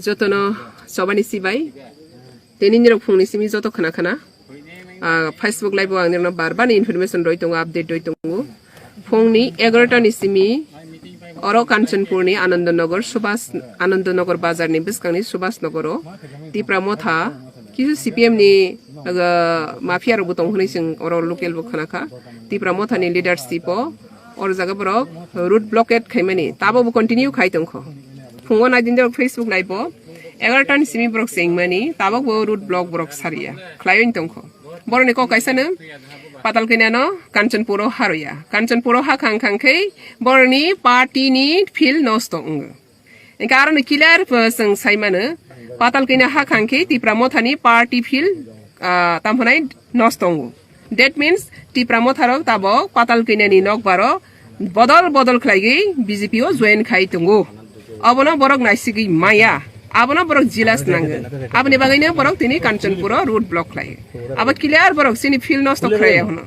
jotono sobani sibai teni nirok phungni simi joto khana khana Facebook live ang nirno barban information roi tongo update roi tongo phungni 11ta ni simi oro kanchanpur ni anandanagar bazar ni biskangni subhas nagoro tipra motha kisu CPM ni mafia ro butong huni sing oro local bo khana kha tipra motha ni leadership or jaga borok route blockade khaimani tabo bo continue khai tongkho phungo na din Facebook live bo 11 ni simi borok singmani tabo bo route block borok saria khlayoin tongkho boroni ko kaisana patal kinano kanchanpuro haroya kanchanpuro ha khangkhangkhei borni party ni feel nostong karon clear person saimana patal kina ha khangkhei tipramothani party feel tamphonai nostong that means tipramotharo tabo patal kinani nokbaro bodol khlaigi BJP o join khai tungu abono borok naisigi maya abona borok jilas nang abni bagaina borok tini kanchanpuro road block lai aba clear borok sini feel nosto khraya hono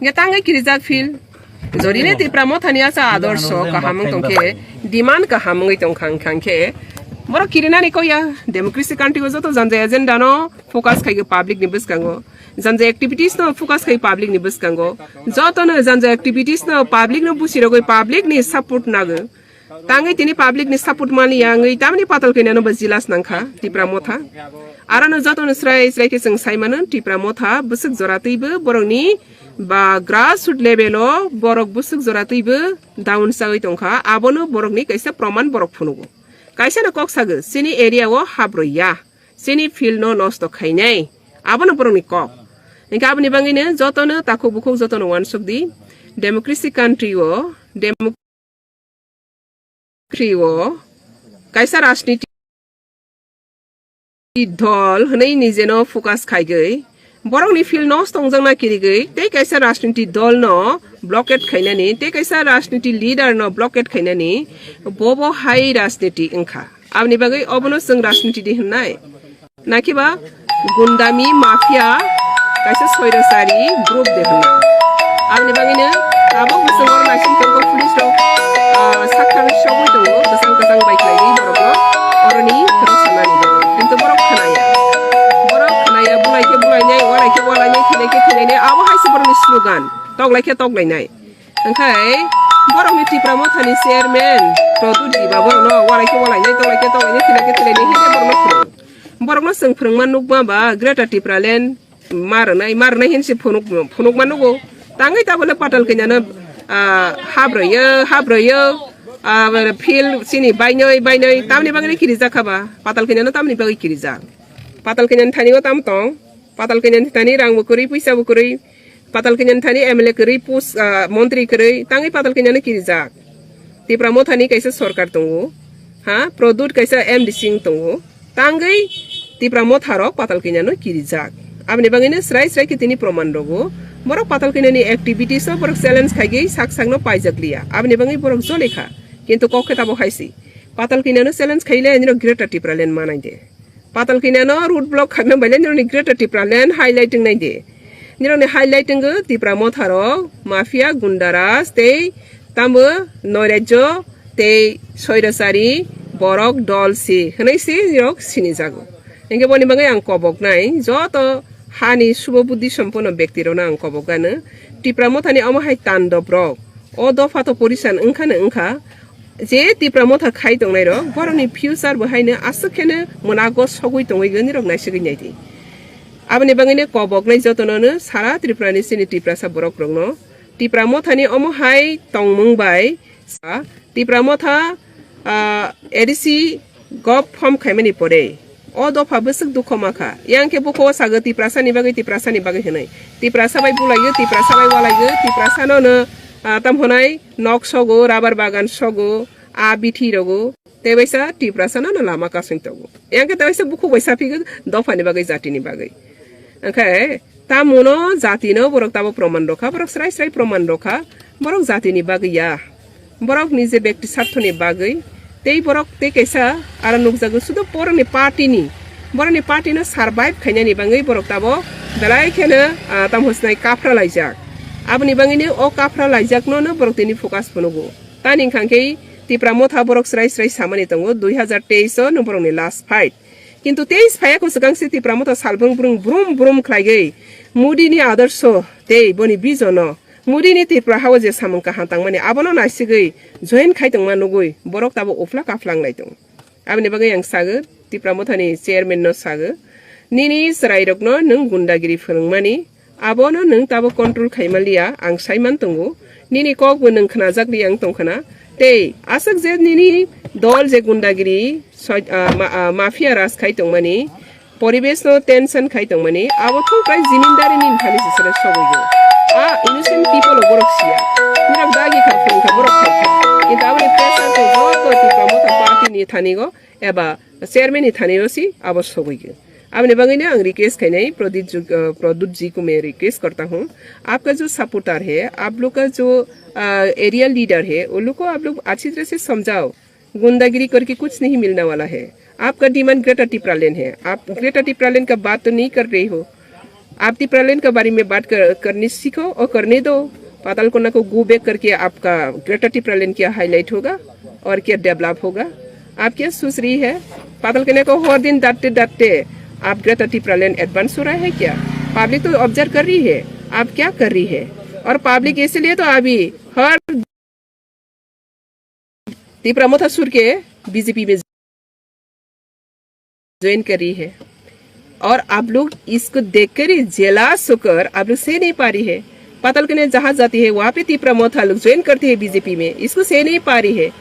ngetangai kirijak feel jorine tipramothani asa adorsho kahamung tongke demand kahamung tongkhangkhangke borok kirina ni koya democracy country go joto janja agenda no focus khai public ni biskango janja activities no focus khai public ni biskango joto no janja activities no public no busiro goi public ni support nago tangai tini public ni support mani yangai tamni patal kinano bajilas nangkha tipramotha arano jatone srai ke sing saimana tipramotha busuk jorataibo borokni ba grassroots level o borok busuk jorataibo down sagai tongkha abono borokni kaisa proman borok phunugo kaisa na kok sago sini area o habroya sini field no nosto khainai abono borokni kok engka abni bangine jatone takuk bukuk jatone wansukdi democracy country o kaisa rajniti dol hnei nijeno focus khaigei borokni feel no stongjangna kirigei tei kaisa rajniti dol no blockade khainani tei kaisa rajniti leader no blockade khainani bobo hai rajniti engkha abni bagai obono sing rajniti di hnai nakiba gundami mafia kaisa soirasari group de hnai abni bagine abo busungor nasin tongko police ro sakhan shogoi tongo kasang bike lagi borok oroni rosanani kintu borok khanaya bulai nai walai khine abo haisi borokni slogan tok lainai angkai borok ni tipramothani chairman produt diba borok no walai nai tok lainai khine hine borok no sing phurungman nukma ba greater tipraland marnai hinsi phunuk manugo tangai tabole patal kinyana habroyo feel sini bainoi tamni bangani kirija khaba patal kinyana tamni bagai kirija patal kinyan thani o tam tong patal kinyan thani rang bukuri puisa bukuri patal kinyan thani MLA kuri pus montri kuri tangai patal kinyana kirija tipramothani kaisa sarkar tongo ha product kaisa MD Singh tongo tangai tipramotharo patal kinyano kirija abni bangine srai ki tini proman rogo borok patal kinani activities o borok challenge khaigei saksangno paijakliya abni bangai borok jolekha kintu kokhe tabo haisi patal kinano challenge khaile niro greater tipraland manai de patal kinano route block khagna baile niro ni greater tipraland highlighting nai de niro ni highlighting go tipramotharo mafia gundaras tei tambo noirajo tei soirasari borok dolsi hnaisi niro sini jago engge boni bangai ang kobok nai joto hani subodhi সম্পন্ন ব্যক্তিরনা অঙ্কবগানো টিপ্রামথানি অমহাই তান্ডব rock ও দফা তো পরিশান ওংখা যে টিপ্রামথা খাই দংনাই rock বরনি future বহাইনো আসখেনে মনাগো সগৈ দংইগনি rock নাইসগৈ নাইদি আবনি বাঙিনে কবগনাই যতননো সারা ত্রিপুরানি সিনি টিপ্রাসা বরক রংনো টিপ্রামথানি অমহাই তংমুংবাই টিপ্রামথা ADC গপ form খাইমানি পরে o dofa besuk dukhomaka yang ke boko saga tiprasani bagai henai tiprasa bai bulaiyo tiprasa bai walaiyo tiprasa no tamhonai nok sogo rabar bagan sogo a bithi rogo tebaisa tiprasa no lama kasing togo yang ke tebaisa boko baisa pig dofa ni bagai jati ni bagai angkai tamuno jati no borok tabo proman rokha borok srai proman rokha borok jati ni bagai ya borok nije ব্যক্তি স্বার্থ ni bagai tei borok tei kaisa ara nukjago sudo boroni party no survive khainani bangai borok tabo belai khena tamhosnai kafra laijak abni bangini o kafra laijak no borok tini focus phonugo tani khangkei Tipra motha borok srai samani tongo 2023 no borok ni last fight. Kintu 23 phaya ko segang si Tipra motha salbrung brum khlaigai. Mudi ni adarso te boni bijono. Mudi ni Tipra hawa je samung ka hantang mani abono nasigai join khaitong manugoi borok tabo ofla kaflang laitong. Abni bagai yang saga Tipra motha ni chairman no saga. Nini serai rokno nung gundagiri phurungmani abono nung tabo control khaimalia ang saiman tongo. Nini kok bu nung khnajak ri ang tongkhana te asak je nini dol je gundagiri mafia राज खाइतों मनी परिवेश no tension खाइतों मनी आबो तो प्राय जिमिनदारी नीन थानी सिसरे सोगयो इनोसेंट पीपल बोरक्सिया निरा दागी खाफिन खा बोरक खाइ इन आबो पेसा को जो तो टिपा मोता पार्टी नि थानी गो एबा चेयरमैन नि थानी रोसी आबो सोगयो आपने बगैने अंग रिक्वेस्ट खाइनै प्रदूत जी को मैं रिक्वेस्ट करता हूँ आपका जो सपोर्टर है आप लोग का जो एरिया लीडर है उन लोग को आप लोग अच्छी तरह से समझाओ गुंडागिरी करके कुछ नहीं मिलने वाला है आपका डिमांड ग्रेटर टिपरालैंड है आप ग्रेटर टिपरालैंड का बात तो नहीं कर रही हो आप टिपरालैंड के बारे में बात करने सीखो और करने दो पाताल कोना को गो बैक करके आपका ग्रेटर टिपरालैंड क्या हाईलाइट होगा और क्या डेवलप होगा आप क्या सोच रही है पाताल कोना को हर दिन डांटते आप ग्रेटर टिपरालैंड एडवांस हो रहा है क्या पब्लिक तो ऑब्जर्व कर रही है आप क्या कर रही है और पब्लिक इसलिए तो अभी हर टिपरा मोथा सुर के बीजेपी में ज्वाइन कर रही है और आप लोग इसको देखकर ही जेलास होकर आप लोग सह नहीं पा रही है पाताल कन्या जहां जाती है वहां पे टिपरा मोथा लोग ज्वाइन करते हैं बीजेपी में इसको सह नहीं पा रही है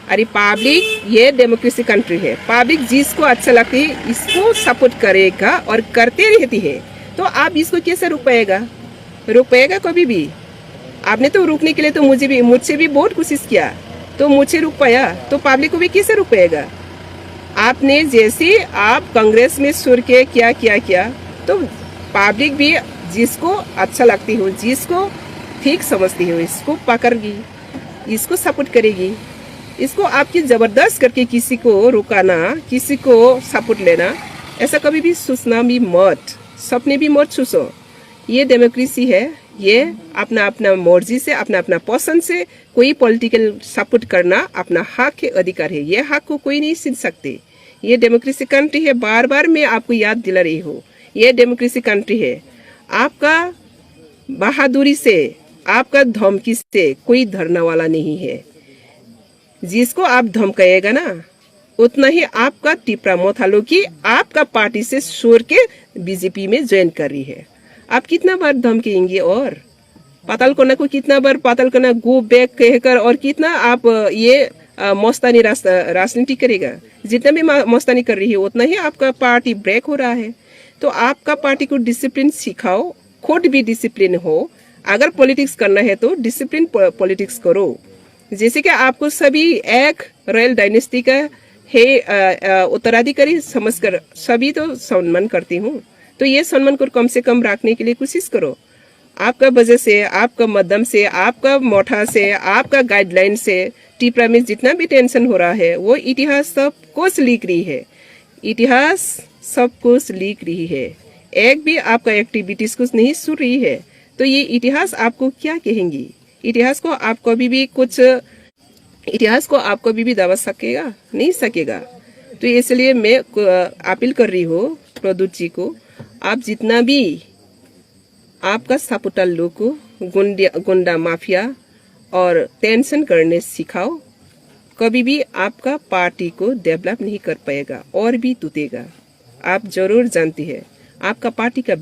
अरे पब्लिक ये डेमोक्रेसी कंट्री है पब्लिक जिसको अच्छा लगती है इसको सपोर्ट करेगा और करते रहती है तो आप इसको कैसे रुक पाएगा कभी भी आपने तो रुकने के लिए तो मुझसे भी बहुत कोशिश किया तो मुझे रुक पाया तो पब्लिक को भी कैसे रुक पाएगा आपने जैसे आप कांग्रेस में सुर के किया तो पब्लिक भी जिसको अच्छा लगती हो जिसको ठीक समझती हो इसको पकड़गी इसको सपोर्ट करेगी इसको आपकी जबरदस्त करके किसी को रुकाना किसी को सपोर्ट लेना ऐसा कभी भी सोचना भी मत सपने भी मत सोचो ये डेमोक्रेसी है ये अपना अपना मर्जी से अपना अपना पसंद से कोई पॉलिटिकल सपोर्ट करना अपना हक के अधिकार है ये हक को कोई नहीं छीन सकते ये डेमोक्रेसी कंट्री है बार बार मैं आपको याद दिला रही हूँ ये डेमोक्रेसी कंट्री है आपका बहादुरी से आपका धमकी से कोई धरने वाला नहीं है जिसको आप धमकाएगा ना उतना ही आपका टिपरा मोथालो की आपका पार्टी से छोड़ के बीजेपी में ज्वाइन कर रही है आप कितना बार धमकेंगे और पाताल कोना को कितना बार पाताल कोना गो बैक कहकर और कितना आप ये मस्तानी राजनीति करेगा जितना भी मस्तानी कर रही है उतना ही आपका पार्टी ब्रेक हो रहा है तो आपका पार्टी को डिसिप्लिन सिखाओ खुद भी डिसिप्लिन हो अगर पॉलिटिक्स करना है तो डिसिप्लिन पॉलिटिक्स करो जैसे कि आपको सभी एक रॉयल डायनेस्टी का है उत्तराधिकारी समझकर सभी तो सम्मान करती हूँ तो ये सम्मान को कम से कम रखने के लिए कोशिश करो आपका वजह से आपका मध्यम से आपका मोठा से आपका गाइडलाइन से टिपरा में जितना भी टेंशन हो रहा है वो इतिहास सब कुछ लिख रही है इतिहास सब कुछ लिख रही है एक भी आपका एक्टिविटीज कुछ नहीं सुन रही है तो ये इतिहास आपको क्या कहेंगी इतिहास को आप कभी भी दबा सकेगा नहीं सकेगा तो इसलिए मैं अपील कर रही हूँ प्रदूत जी को आप जितना भी आपका सपोर्टर लोग को गुंडा माफिया और टेंशन करने सिखाओ कभी भी आपका पार्टी को डेवलप नहीं कर पाएगा और भी टूटेगा आप जरूर जानती है आपका पार्टी का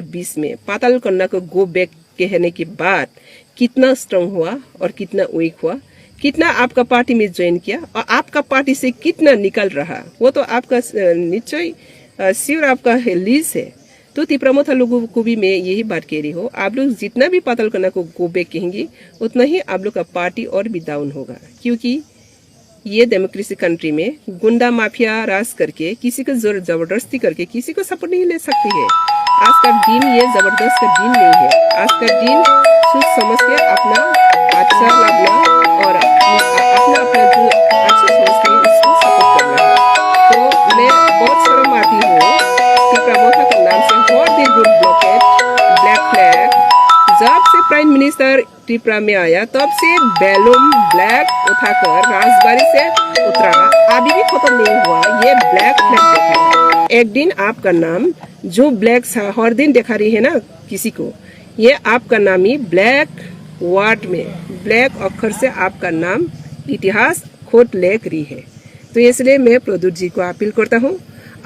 बीच में पाताल कन्या को गो बैक कहने के बाद कितना स्ट्रांग हुआ और कितना वीक हुआ कितना आपका पार्टी में ज्वाइन किया और आपका पार्टी से कितना निकल रहा वो तो आपका निश्चय श्योर आपका लीज है तो टिपरा मोथा लोगों को भी मैं यही बात कह रही हूँ आप लोग जितना भी पाताल कन्या को गो बैक कहेंगे उतना ही आप लोग का पार्टी और भी डाउन होगा क्योंकि ये डेमोक्रेसी कंट्री में गुंडा माफिया राज करके किसी को जोर जबरदस्ती करके किसी को सपोर्ट नहीं ले सकती है आज का दिन ये जबरदस्त का दिन नहीं है आज का दिन सोच समझ के अपना अच्छा लगना और अपना जो अच्छा सोचते हैं इसको सपोर्ट करना है तो मैं बहुत शर्म आती हूँ टिपरा मोथा के नाम से हर दिन गुड ब्लॉकेट ब्लैक फ्लैग जब से प्राइम मिनिस्टर टिपरा में आया तब से बैलूम ब्लैक उठाकर राजबाड़ी से उतरा, अभी भी खत्म नहीं हुआ, ये ब्लैक फ्लैग देखा। एक दिन आपका नाम जो ब्लैक हर दिन दिखा रही है ना किसी को, ये आपका नाम ही ब्लैक वर्ड में ब्लैक अक्षर से आपका नाम इतिहास खोट लिख रही है। तो इसलिए मैं प्रदूत जी को अपील करता हूँ,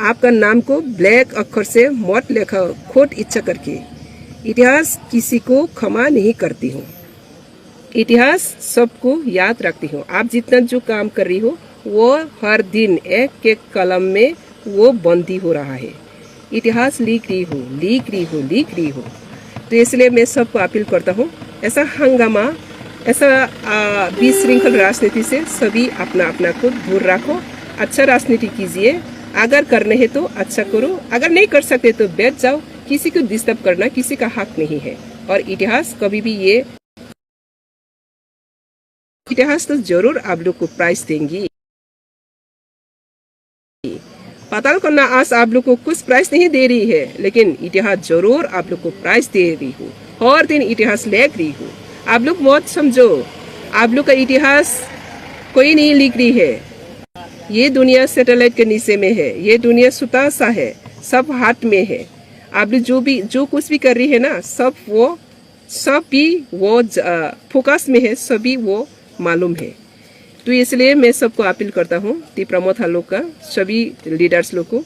आपका नाम को ब्लैक अक्षर से मत लिखा खोट इच्छा करके। इतिहास किसी को क्षमा नहीं करती हूँ, इतिहास सबको याद रखती हूँ। आप जितना जो काम कर रही हो वो हर दिन एक एक कलम में वो बंदी हो रहा है। इतिहास लिख रही हो। तो इसलिए मैं सबको अपील करता हूँ, ऐसा हंगामा, ऐसा विशृंखल राजनीति से सभी अपना अपना को दूर रखो। अच्छा राजनीति कीजिए, अगर करने है तो अच्छा करो, अगर नहीं कर सकते तो बैठ जाओ। किसी को डिस्टर्ब करना किसी का हक नहीं है। और इतिहास कभी भी ये इतिहास तो जरूर आप लोग को प्राइज देंगी। पाताल कन्या आज आप लोग को कुछ प्राइज नहीं दे रही है, लेकिन इतिहास जरूर आप लोग को प्राइज दे रही हो। हर दिन इतिहास लिख रही हो। आप लोग मत समझो आप लोग का इतिहास कोई नहीं लिख रही है। ये दुनिया सैटेलाइट के नीचे में है, ये दुनिया सुता सा है, सब हाथ में है। आप लोग जो कुछ भी कर रही है ना, सब भी वो फोकस में है, सभी वो मालूम है। तो इसलिए मैं सबको अपील करता हूँ, प्रमोद लोग का सभी लीडर्स लोग को,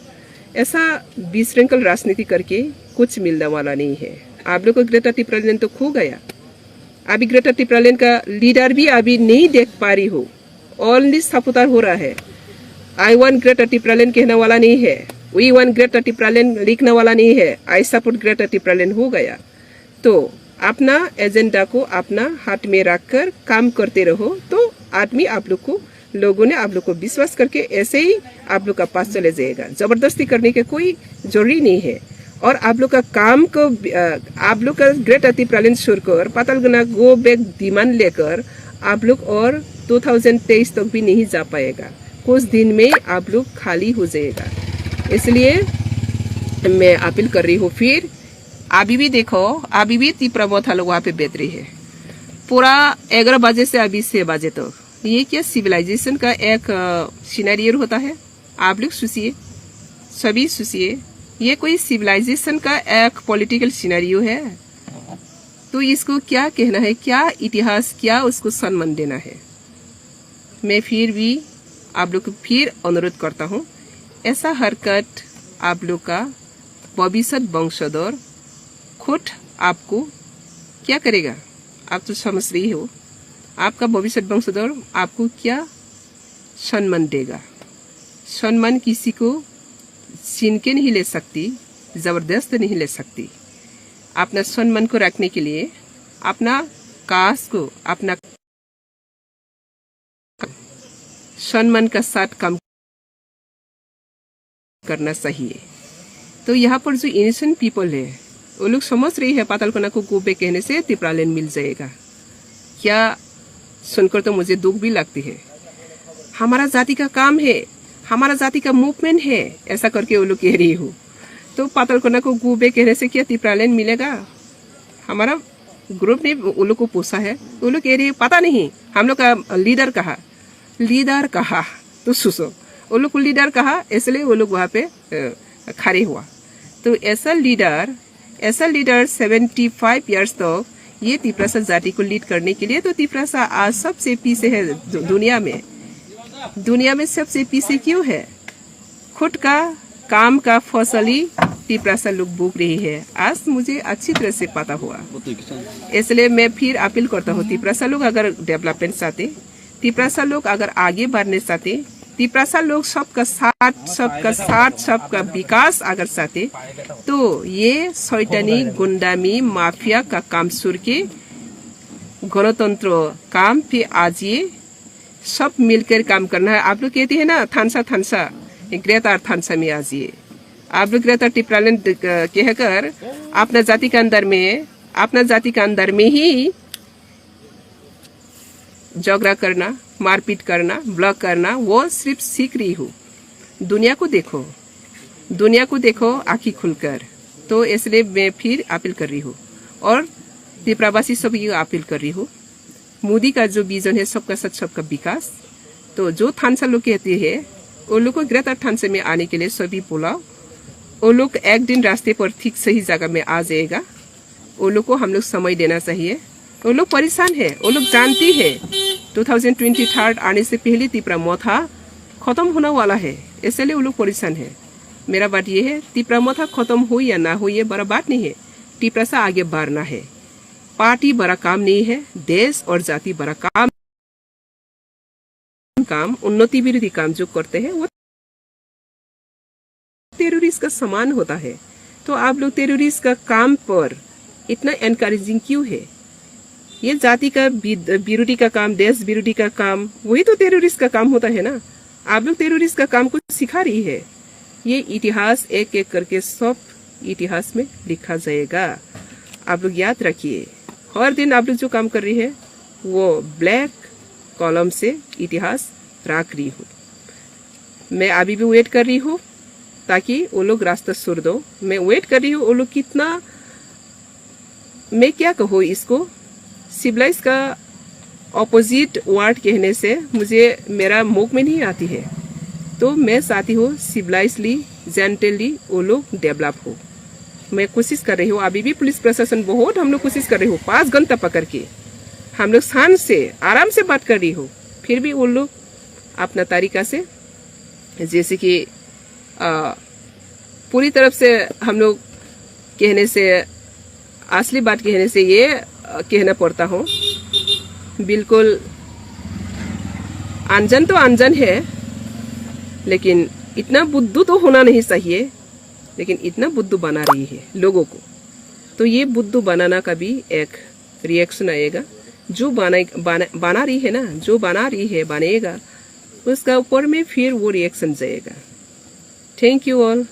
ऐसा विशृंखल राजनीति करके कुछ मिलने वाला नहीं है। आप लोग को ग्रेटा टिप्रालेन तो खो गया। अभी ग्रेटा टिप्रालेन का लीडर भी अभी नहीं देख पा रही हो, ओनली सपुतार हो रहा है। आई वांट ग्रेटा टिप्रालेन कहने वाला नहीं है, वी वांट ग्रेटा टिप्रालेन लिखने वाला नहीं है, आई सपोर्ट ग्रेटा टिप्रालेन हो गया। तो अपना एजेंडा को अपना हाथ में रखकर काम करते रहो, तो आदमी आप लोग को, लोगों ने आप लोग को विश्वास करके ऐसे ही आप लोग का पास चले जाएगा। जबरदस्ती करने के कोई जरूरी नहीं है। और आप लोग का काम को आप लोग का ग्रेट टिप्रालेन छोड़कर पातालगना गो बैक डिमांड लेकर आप लोग और 2023 तक भी नहीं जा पाएगा। कुछ दिन में आप लोग खाली हो जाएगा। इसलिए मैं अपील कर रही हूँ। फिर अभी भी देखो, अभी भी प्रमोद लोग वहाँ पे बेच रही है पूरा 11 बजे से अभी 6 बजे तक। ये क्या सिविलाइजेशन का एक सिनेरियो होता है? आप लोग सोचिए, सभी सोचिए, ये कोई सिविलाइजेशन का एक पॉलिटिकल सिनेरियो है? तो इसको क्या कहना है, क्या इतिहास, क्या उसको सम्मान देना है? मैं फिर भी आप लोग को फिर अनुरोध करता हूँ, ऐसा हरकत आप लोग का भविष्य वंशधर खुद आपको क्या करेगा? आप तो समझ रही हो, आपका भविष्य वंशधर आपको क्या सम्मान देगा? सम्मान किसी को छीन के नहीं ले सकती, जबरदस्त नहीं ले सकती। अपना सम्मान को रखने के लिए अपना कास्ट को, अपना सम्मान का साथ काम करना चाहिए। तो यहाँ पर जो इनोसेंट पीपल है, वो लोग समझ रही है पातालकना को गोबे कहने से टिप्रालेन मिल जाएगा। क्या सुनकर तो मुझे दुख भी लगती है। हमारा जाति का काम है, हमारा जाति का मूवमेंट है, ऐसा करके वो लोग कह रही हो। तो पातालकना को गोबे कहने से क्या टिप्रालेन मिलेगा? हमारा ग्रुप ने वो लोग को पूछा है, वो लोग कह रही है पता नहीं। हम लोग का लीडर कहा तो सुसो, वो लोग को लीडर कहा, इसलिए वो लोग वहाँ पे खड़े हुआ। तो ऐसा लीडर 75 इयर्स तक ये तिप्रासा जाति को लीड करने के लिए, तो तिप्रासा आज सबसे पीछे है दुनिया में सबसे पीछे क्यों है? खुद का काम का फसल ही तिप्रासा लोग भूख रही है। आज मुझे अच्छी तरह से पता हुआ, इसलिए मैं फिर अपील करता हूँ, तिप्रासा लोग अगर डेवलपमेंट चाहते, तिप्रासा लोग अगर आगे बढ़ने चाहते, तिप्रासा लोग सबका साथ सबका विकास अगर चाहते, तो ये शैतानी गुंडामी माफिया का काम छोड़ के गणतंत्र काम पे आज ये सब मिलकर काम करना है। आप लोग कहते हैं ना थानसा ग्रेटर थानसा में आज ये आप लोग ग्रेटर टिप्रालेन कहकर अपना जाति के अंदर में ही झगड़ा करना, मारपीट करना, ब्लॉक करना, वो सिर्फ सीख रही हूँ। दुनिया को देखो आँखी खुलकर। तो इसलिए मैं फिर अपील कर रही हूँ और तिप्रावासी सभी को अपील कर रही हूँ, मोदी का जो विजन है सबका साथ सबका विकास, तो जो थानसा लोग कहते हैं वो लोग को ग्रेटर थानसा में आने के लिए सभी बोला, वो लोग एक दिन रास्ते पर ठीक सही जगह में आ जाएगा। वो लोग को हम लोग समय देना चाहिए। वो लोग परेशान है, वो लोग जानती है 2023 आने से पहले तिपरा मोथा खत्म होने वाला है, इसलिए वो लोग परेशान है। मेरा बात ये है, तिपरा मोथा खत्म हो या ना हो ये बड़ा बात नहीं है, तिपरा से आगे बढ़ना है। पार्टी बड़ा काम नहीं है, देश और जाति बड़ा काम उन्नति विरोधी काम जो करते हैं वो टेररिस्ट का समान होता है। तो आप लोग टेररिस्ट का काम पर इतना एनकरेजिंग क्यों है? ये जाति का विरोधी का काम, देश विरोधी का काम, वही तो टेररिस्ट का काम होता है ना। आप लोग टेररिस्ट का काम कुछ सिखा रही है। ये इतिहास एक एक करके सब इतिहास में लिखा जाएगा। आप लोग याद रखिए, हर दिन आप लोग जो काम कर रही है वो ब्लैक कॉलम से इतिहास रख रही हूँ। मैं अभी भी वेट कर रही हूँ ताकि वो लोग रास्ता छोड़ दो। मैं वेट कर रही हूँ वो लोग कितना, मैं क्या कहूँ इसको, सिविलाइज का ऑपोजिट वर्ड कहने से मुझे मेरा मुख में नहीं आती है। तो मैं चाहती हूँ सिविलाइजली जेंटली वो लोग डेवलप हो। मैं कोशिश कर रही हूँ, अभी भी पुलिस प्रशासन बहुत हम लोग कोशिश कर रही हूँ, 5 घंटा पकड़ के हम लोग शान से आराम से बात कर रही हो, फिर भी वो लोग अपना तरीका से, जैसे कि पूरी तरफ से हम लोग कहने से, असली बात कहने से ये कहना पड़ता हो, बिल्कुल अनजान तो अनजान है, लेकिन इतना बुद्धू तो होना नहीं चाहिए, लेकिन इतना बुद्धू बना रही है लोगों को। तो ये बुद्धू बनाना का भी एक रिएक्शन आएगा। जो बना रही है ना, जो बना रही है बनेगा, उसका ऊपर में फिर वो रिएक्शन जाएगा। Thank you all.